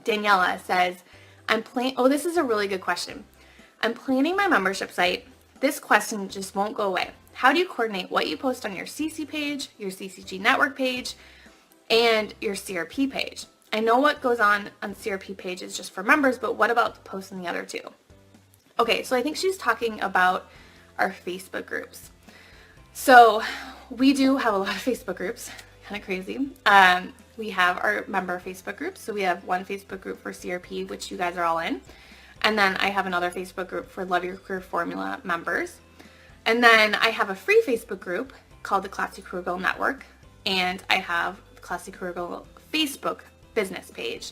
Daniela says, oh, this is a really good question. I'm planning my membership site. This question just won't go away. How do you coordinate what you post on your CC page, your CCG network page, and your CRP page? I know what goes on the CRP page is just for members, but what about the posts on the other two? Okay, so I think she's talking about our Facebook groups. So we do have a lot of Facebook groups, kind of crazy. We have our member Facebook groups. So we have one Facebook group for CRP, which you guys are all in. And then I have another Facebook group for Love Your Career Formula members. And then I have a free Facebook group called the Classy Career Girl Network. And I have the Classy Career Girl Facebook business page.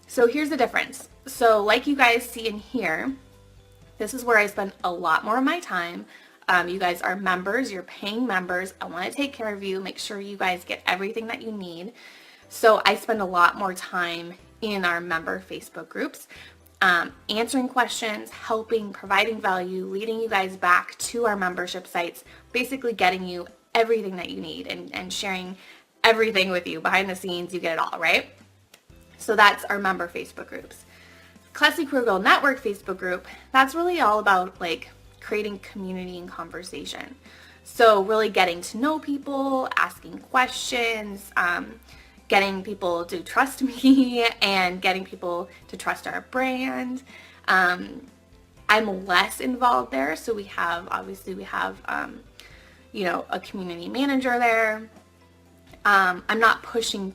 So here's the difference. So like you guys see in here, this is where I spend a lot more of my time. You guys are members, you're paying members. I want to take care of you, make sure you guys get everything that you need. So I spend a lot more time in our member Facebook groups, answering questions, helping, providing value, leading you guys back to our membership sites, basically getting you everything that you need and sharing everything with you. Behind the scenes, you get it all, right? So that's our member Facebook groups. Classy Career Girl Network Facebook group, that's really all about like creating community and conversation. So really getting to know people, asking questions, getting people to trust me and getting people to trust our brand. I'm less involved there. So we have a community manager there. I'm not pushing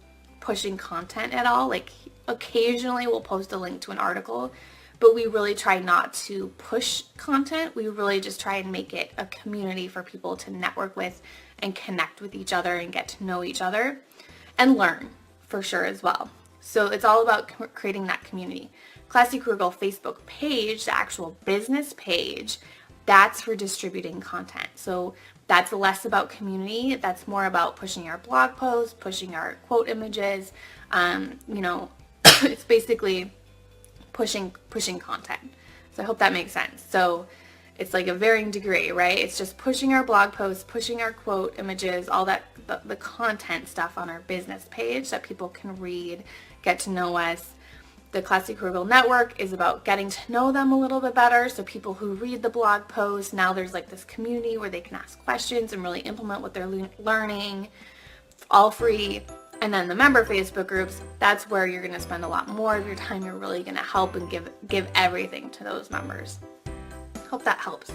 content at all. Like occasionally we'll post a link to an article, but we really try not to push content. We really just try and make it a community for people to network with and connect with each other and get to know each other and learn for sure as well. So it's all about creating that community. Classy Career Girl Facebook page, the actual business page, that's for distributing content. So that's less about community. That's more about pushing our blog posts, pushing our quote images. It's basically pushing content. So I hope that makes sense. So it's like a varying degree, right? It's just pushing our blog posts, pushing our quote images, all that, the content stuff on our business page that people can read, get to know us. The Classy Career Girl Network is about getting to know them a little bit better. So people who read the blog posts, now there's like this community where they can ask questions and really implement what they're learning. It's all free. And then the member Facebook groups, that's where you're going to spend a lot more of your time. You're really going to help and give everything to those members. Hope that helps.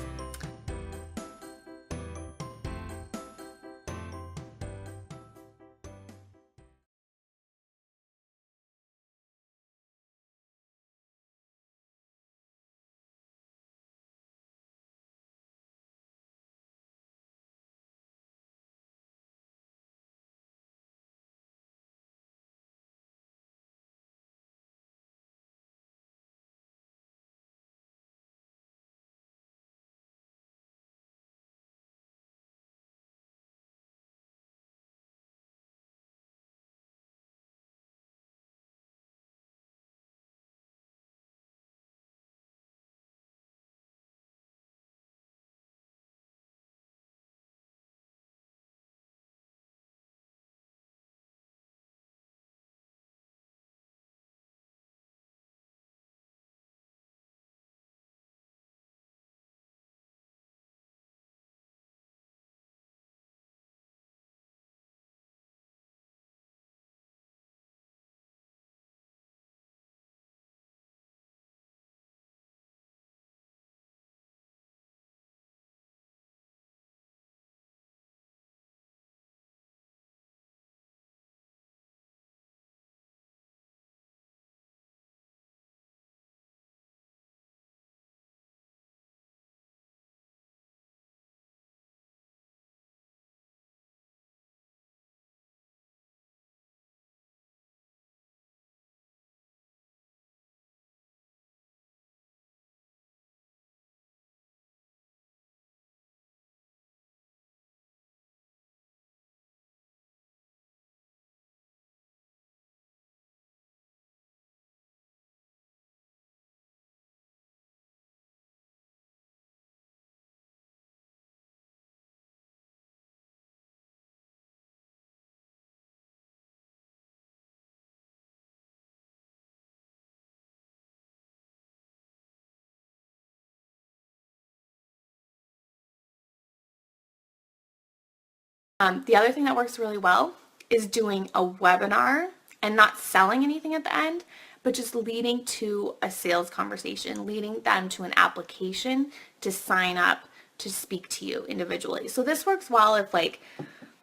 The other thing that works really well is doing a webinar and not selling anything at the end, but just leading to a sales conversation, leading them to an application to sign up to speak to you individually. So this works well if like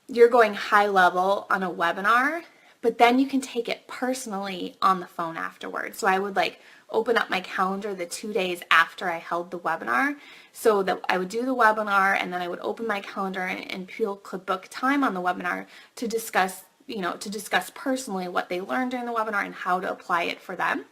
you're going high level on a webinar, but then you can take it personally on the phone afterwards. So I would like open up my calendar the 2 days after I held the webinar, so that I would do the webinar and then I would open my calendar and people could book time on the webinar to discuss, to discuss personally what they learned during the webinar and how to apply it for them.